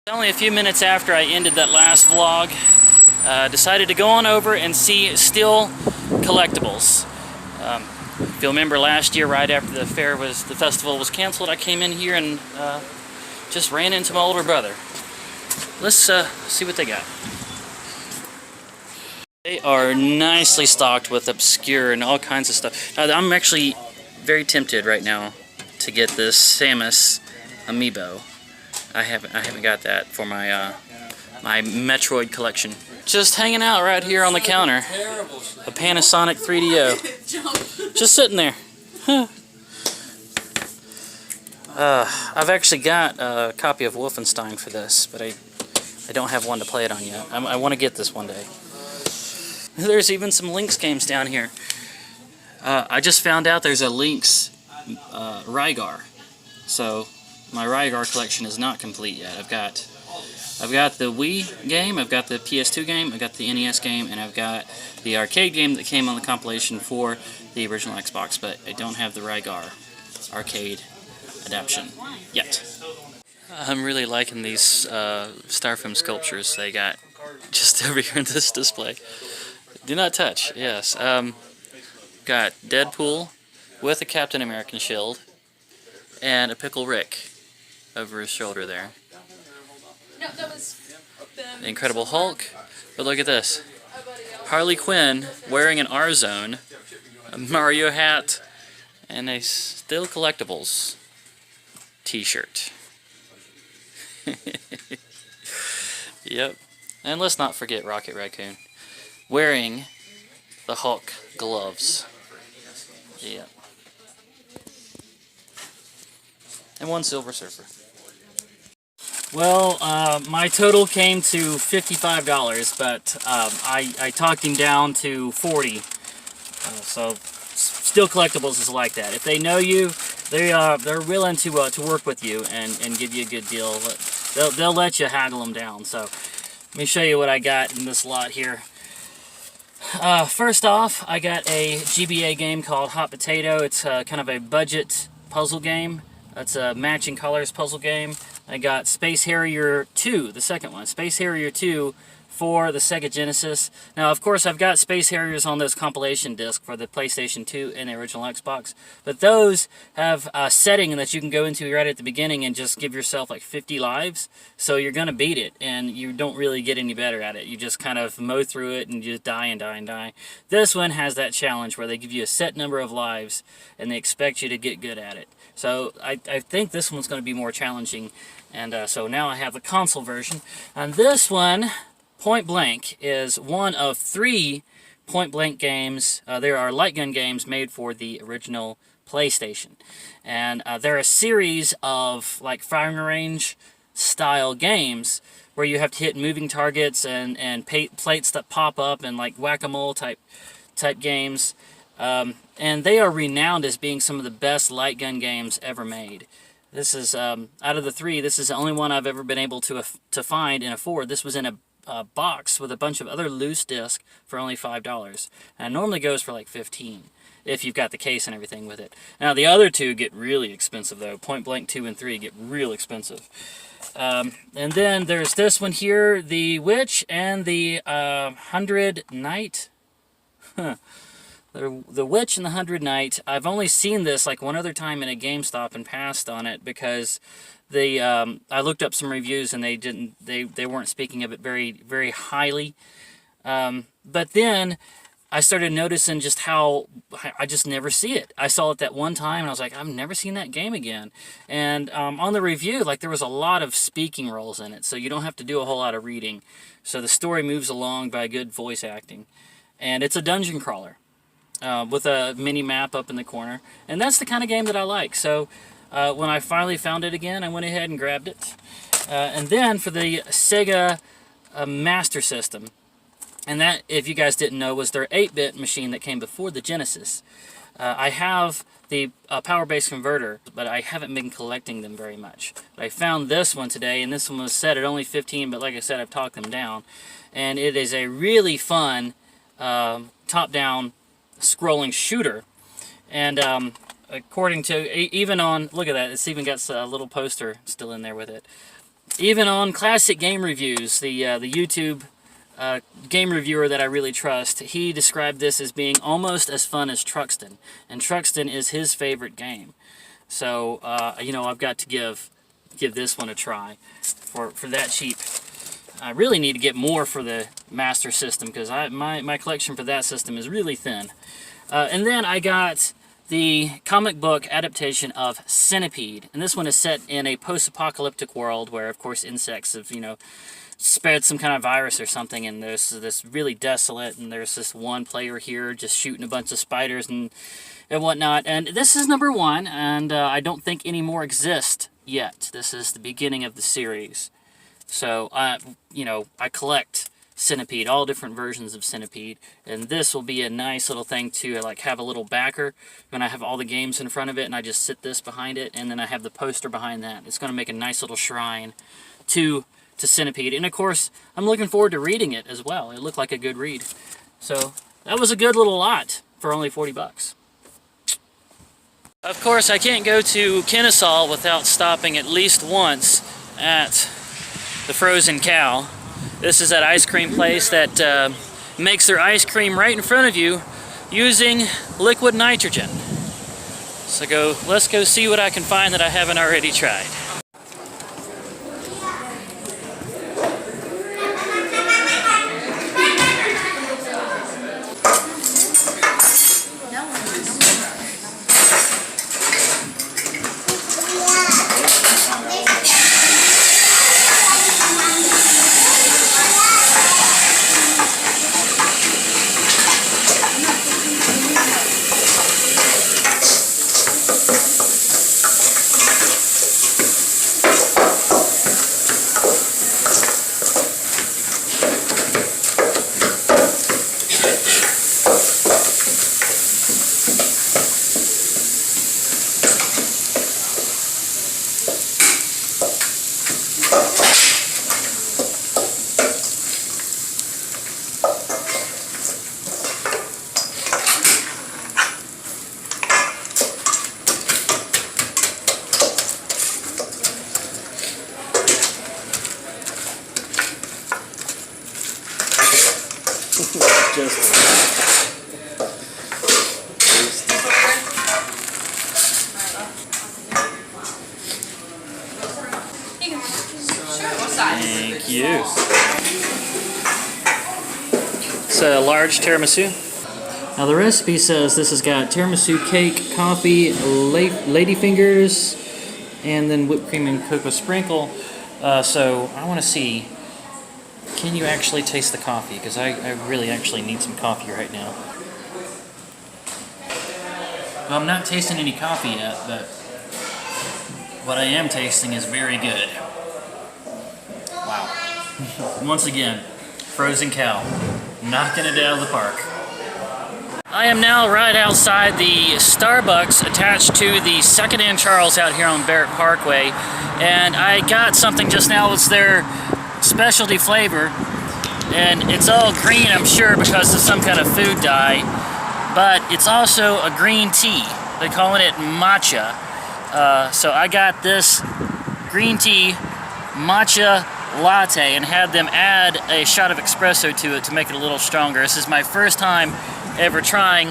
Only a few minutes after I ended that last vlog, decided to go on over and see Still Collectibles. If you'll remember last year, right after the festival was canceled, I came in here and just ran into my older brother. Let's see what they got. They are nicely stocked with obscure and all kinds of stuff. Now, I'm actually very tempted right now to get this Samus amiibo. I haven't got that for my my Metroid collection. Just hanging out right here on the counter. A Panasonic 3DO. Just sitting there. Huh. I've actually got a copy of Wolfenstein for this, but I don't have one to play it on yet. I want to get this one day. There's even some Lynx games down here. I just found out there's a Lynx Rygar. So my Rygar collection is not complete yet. I've got the Wii game, I've got the PS2 game, I've got the NES game, and I've got the arcade game that came on the compilation for the original Xbox, but I don't have the Rygar arcade adaptation yet. I'm really liking these styrofoam sculptures they got just over here in this display. Do not touch, yes. Got Deadpool with a Captain American shield and a Pickle Rick over his shoulder there. No, that was The Incredible Hulk, but look at this. Harley Quinn wearing an R-Zone, a Mario hat, and a Still Collectibles t-shirt. Yep. And let's not forget Rocket Raccoon wearing the Hulk gloves. Yep. And one Silver Surfer. Well, my total came to $55, but I talked him down to $40. So Still Collectibles is like that. If they know you, they're willing to work with you and give you a good deal. They'll let you haggle them down. So let me show you what I got in this lot here. First off, I got a GBA game called Hot Potato. It's kind of a budget puzzle game. It's a matching colors puzzle game. I got Space Harrier 2, the second one. Space Harrier 2 for the Sega Genesis. Now, of course, I've got Space Harriers on this compilation disc for the PlayStation 2 and the original Xbox. But those have a setting that you can go into right at the beginning and just give yourself like 50 lives. So you're going to beat it, and you don't really get any better at it. You just kind of mow through it and just die and die and die. This one has that challenge where they give you a set number of lives, and they expect you to get good at it. So I think this one's going to be more challenging. And so now I have the console version. And this one, Point Blank, is one of 3 Point Blank games. There are light gun games made for the original PlayStation. And they're a series of like firing range style games where you have to hit moving targets and plates that pop up and like whack-a-mole type games. And they are renowned as being some of the best light gun games ever made. This is, out of the 3, this is the only one I've ever been able to find and afford. This was in a box with a bunch of other loose discs for only $5. And it normally goes for like $15 if you've got the case and everything with it. Now the other 2 get really expensive though. Point Blank 2 and 3 get real expensive. And then there's this one here, the Witch and the 100 Knight. Huh. The Witch and the 100 Knight. I've only seen this like one other time in a GameStop and passed on it because I looked up some reviews and they weren't speaking of it very, very highly. But then I started noticing just how I just never see it. I saw it that one time and I was like, I've never seen that game again. And on the review, like there was a lot of speaking roles in it, so you don't have to do a whole lot of reading. So the story moves along by good voice acting. And it's a dungeon crawler. With a mini map up in the corner, and that's the kind of game that I like. So when I finally found it again, I went ahead and grabbed it. And then for the Sega Master System, and that, if you guys didn't know, was their 8-bit machine that came before the Genesis. I have the power base converter, but I haven't been collecting them very much. But I found this one today, and this one was set at only $15, but like I said, I've talked them down. And it is a really fun top-down scrolling shooter, and according to even on, look at that, it's even got a little poster still in there with it. Even on classic game reviews, the YouTube game reviewer that I really trust, he described this as being almost as fun as Truxton, and Truxton is his favorite game. So you know, I've got to give this one a try for that cheap. I really need to get more for the Master System because my collection for that system is really thin. And then I got the comic book adaptation of Centipede, and this one is set in a post-apocalyptic world where, of course, insects have, you know, spread some kind of virus or something, and there's this really desolate, and there's this one player here just shooting a bunch of spiders and whatnot. And this is number 1, and I don't think any more exist yet. This is the beginning of the series. So, you know, I collect Centipede, all different versions of Centipede, and this will be a nice little thing to like have a little backer when I have all the games in front of it, and I just sit this behind it, and then I have the poster behind that. It's going to make a nice little shrine to Centipede, and of course I'm looking forward to reading it as well. It looked like a good read, so that was a good little lot for only 40 bucks. Of course, I can't go to Kennesaw without stopping at least once at the Frozen Cow. This is that ice cream place that makes their ice cream right in front of you using liquid nitrogen. So let's go see what I can find that I haven't already tried. Thank you. It's a large tiramisu. Now the recipe says this has got tiramisu cake, coffee, ladyfingers, and then whipped cream and cocoa sprinkle. So I want to see, can you actually taste the coffee? Because I really actually need some coffee right now. Well, I'm not tasting any coffee yet, but what I am tasting is very good. Wow. Once again, Frozen Cow, knocking it out of the park. I am now right outside the Starbucks attached to the 2nd and Charles out here on Barrett Parkway, and I got something just now. It's their specialty flavor, and it's all green, I'm sure, because of some kind of food dye, but it's also a green tea. They're calling it matcha. So I got this green tea matcha latte and had them add a shot of espresso to it to make it a little stronger. This is my first time ever trying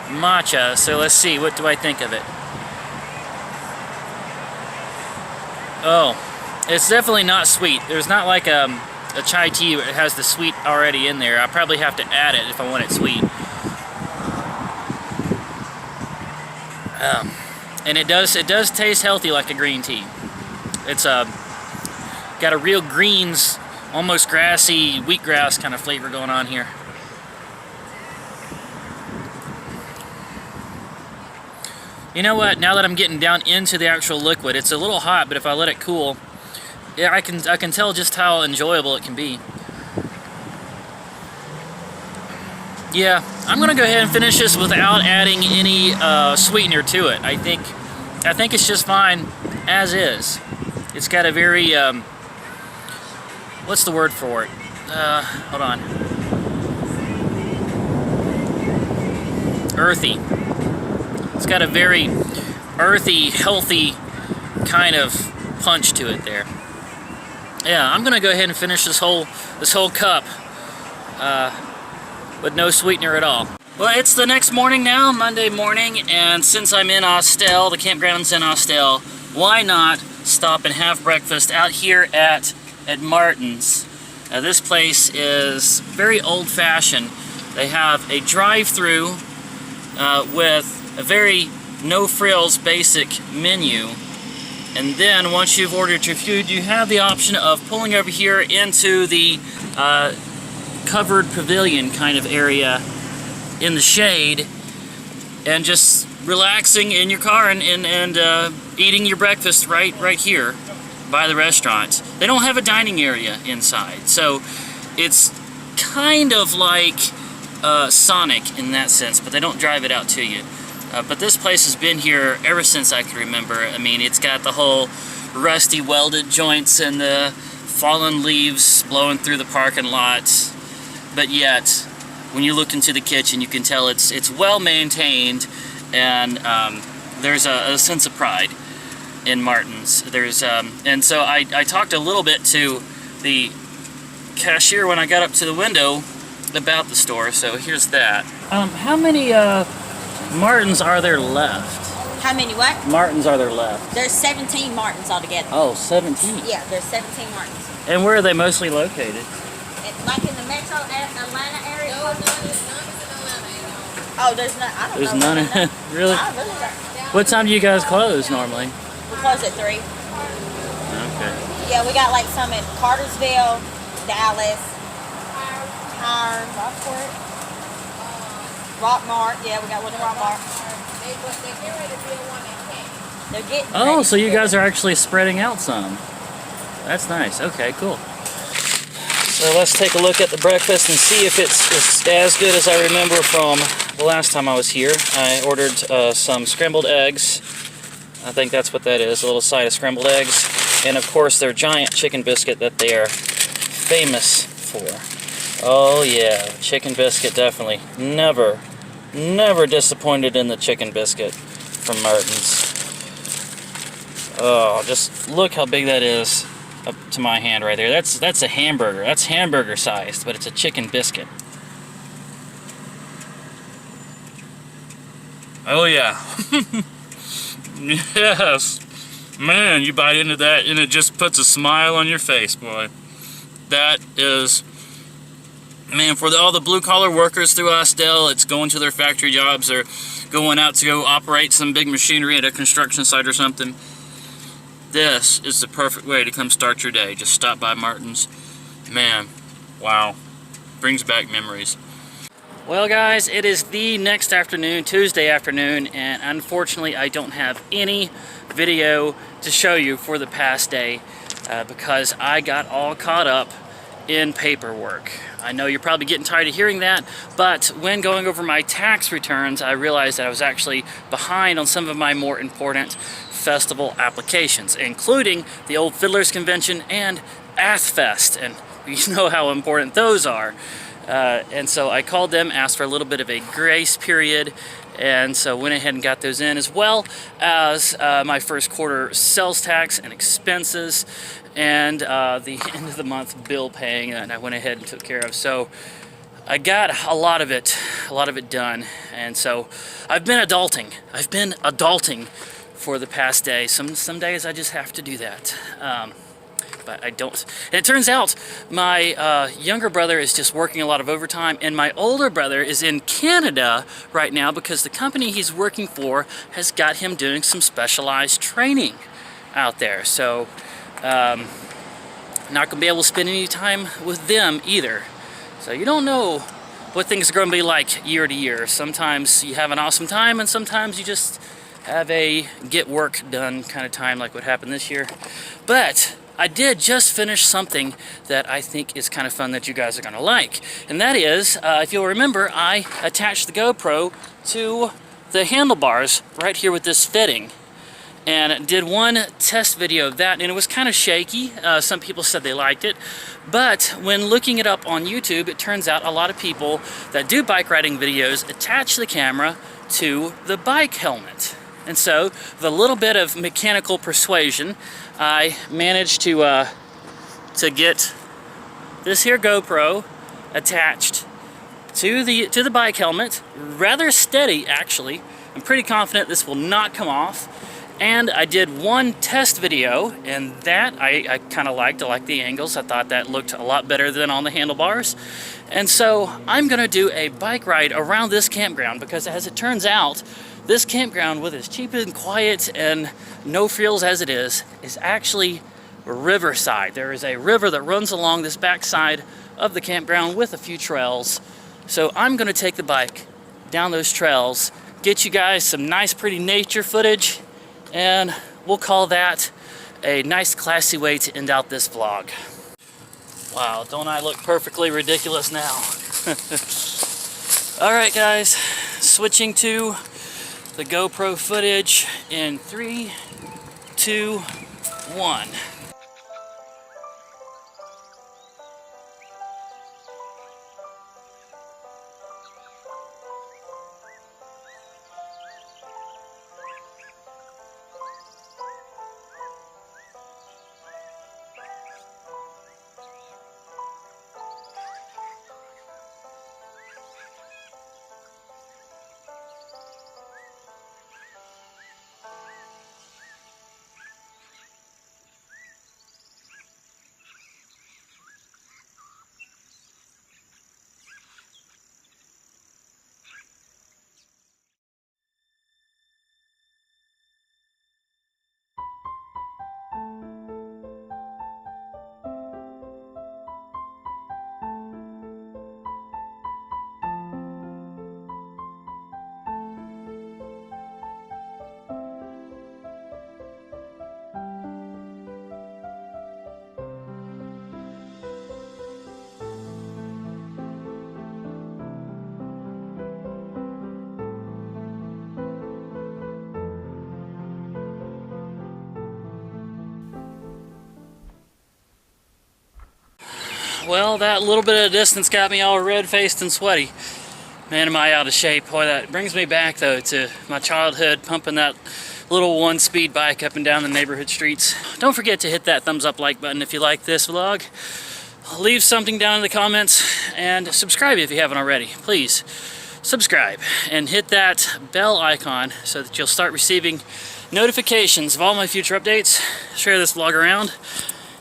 matcha, so let's see, what do I think of it? Oh, it's definitely not sweet. There's not like a chai tea where it has the sweet already in there. I probably have to add it if I want it sweet. And it does taste healthy like a green tea. It's got a real greens, almost grassy, wheatgrass kind of flavor going on here. You know what? Now that I'm getting down into the actual liquid, it's a little hot, but if I let it cool, yeah, I can tell just how enjoyable it can be. Yeah, I'm gonna go ahead and finish this without adding any sweetener to it. I think it's just fine as is. It's got a very what's the word for it? Hold on. Earthy. It's got a very earthy, healthy kind of punch to it there. Yeah, I'm gonna go ahead and finish this whole cup with no sweetener at all. Well, it's the next morning now, Monday morning, and since I'm in Austell, the campground's in Austell, why not stop and have breakfast out here at Martin's? Now, this place is very old-fashioned. They have a drive-through with a very no-frills basic menu. And then once you've ordered your food, you have the option of pulling over here into the covered pavilion kind of area in the shade and just relaxing in your car and eating your breakfast right here by the restaurant. They don't have a dining area inside, so it's kind of like Sonic in that sense, but they don't drive it out to you. But this place has been here ever since I can remember. I mean, it's got the whole rusty welded joints and the fallen leaves blowing through the parking lot. But yet, when you look into the kitchen, you can tell it's well maintained, and there's a sense of pride in Martin's. And so I talked a little bit to the cashier when I got up to the window about the store. So here's that. How many Martins are there left? How many what? Martins are there left? There's 17 Martins altogether. Oh, 17. Yeah, there's 17 Martins. And where are they mostly located? Like in the metro Atlanta area? No, none is in Atlanta. Oh, there's none. I don't There's know. none. Really? I really don't. What time do you guys close normally? We close at 3. Okay. Yeah, we got like some in Cartersville, Dallas, Rockmart. Yeah, we got one in Rockmart. They're getting ready to build one in Canton. They're getting Oh, so you guys are actually spreading out some. That's nice. Okay, cool. So let's take a look at the breakfast and see if it's as good as I remember from the last time I was here. I ordered some scrambled eggs. I think that's what that is, a little side of scrambled eggs. And of course their giant chicken biscuit that they are famous for. Oh yeah, chicken biscuit definitely. Never disappointed in the chicken biscuit from Martin's. Oh, just look how big that is up to my hand right there. That's a hamburger. That's hamburger sized, but it's a chicken biscuit. Oh yeah. Yes. Man, you bite into that and it just puts a smile on your face, boy. That is... Man, for all the blue-collar workers through Austell, it's going to their factory jobs or going out to go operate some big machinery at a construction site or something. This is the perfect way to come start your day. Just stop by Martin's. Man, wow. Brings back memories. Well, guys, it is the next afternoon, Tuesday afternoon, and unfortunately I don't have any video to show you for the past day because I got all caught up in paperwork. I know you're probably getting tired of hearing that, but when going over my tax returns, I realized that I was actually behind on some of my more important festival applications, including the Old Fiddlers Convention and Athfest, and you know how important those are. And so I called them, asked for a little bit of a grace period, and so went ahead and got those in, as well as my first quarter sales tax and expenses, and the end of the month bill paying, and I went ahead and took care of. So I got a lot of it done, and so I've been adulting for the past day. Some days I just have to do that. But I don't. And it turns out my younger brother is just working a lot of overtime, and my older brother is in Canada right now because the company he's working for has got him doing some specialized training out there. So not gonna be able to spend any time with them either. So you don't know what things are going to be like year to year. Sometimes you have an awesome time, and sometimes you just have a get work done kind of time, like what happened this year. But I did just finish something that I think is kind of fun that you guys are going to like. And that is, if you'll remember, I attached the GoPro to the handlebars right here with this fitting. And did one test video of that, and it was kind of shaky. Some people said they liked it. But when looking it up on YouTube, it turns out a lot of people that do bike riding videos attach the camera to the bike helmet. And so, with a little bit of mechanical persuasion, I managed to to get this here GoPro attached to the bike helmet. Rather steady, actually. I'm pretty confident this will not come off. And I did one test video, and that I kind of liked. I liked the angles. I thought that looked a lot better than on the handlebars. And so I'm gonna do a bike ride around this campground, because as it turns out, this campground, with as cheap and quiet and no frills as it is actually riverside. There is a river that runs along this backside of the campground with a few trails. So I'm gonna take the bike down those trails, get you guys some nice pretty nature footage, and we'll call that a nice classy way to end out this vlog. Wow, don't I look perfectly ridiculous now? Alright guys, switching to the GoPro footage in 3, 2, 1. Well, that little bit of distance got me all red-faced and sweaty. Man, am I out of shape. Boy, that brings me back, though, to my childhood, pumping that little one-speed bike up and down the neighborhood streets. Don't forget to hit that thumbs up like button if you like this vlog. Leave something down in the comments, and subscribe if you haven't already. Please, subscribe, and hit that bell icon so that you'll start receiving notifications of all my future updates. Share this vlog around.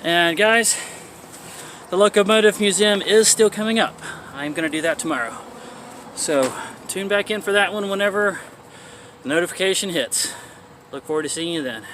And guys, the Locomotive Museum is still coming up. I'm going to do that tomorrow. So tune back in for that one whenever the notification hits. Look forward to seeing you then.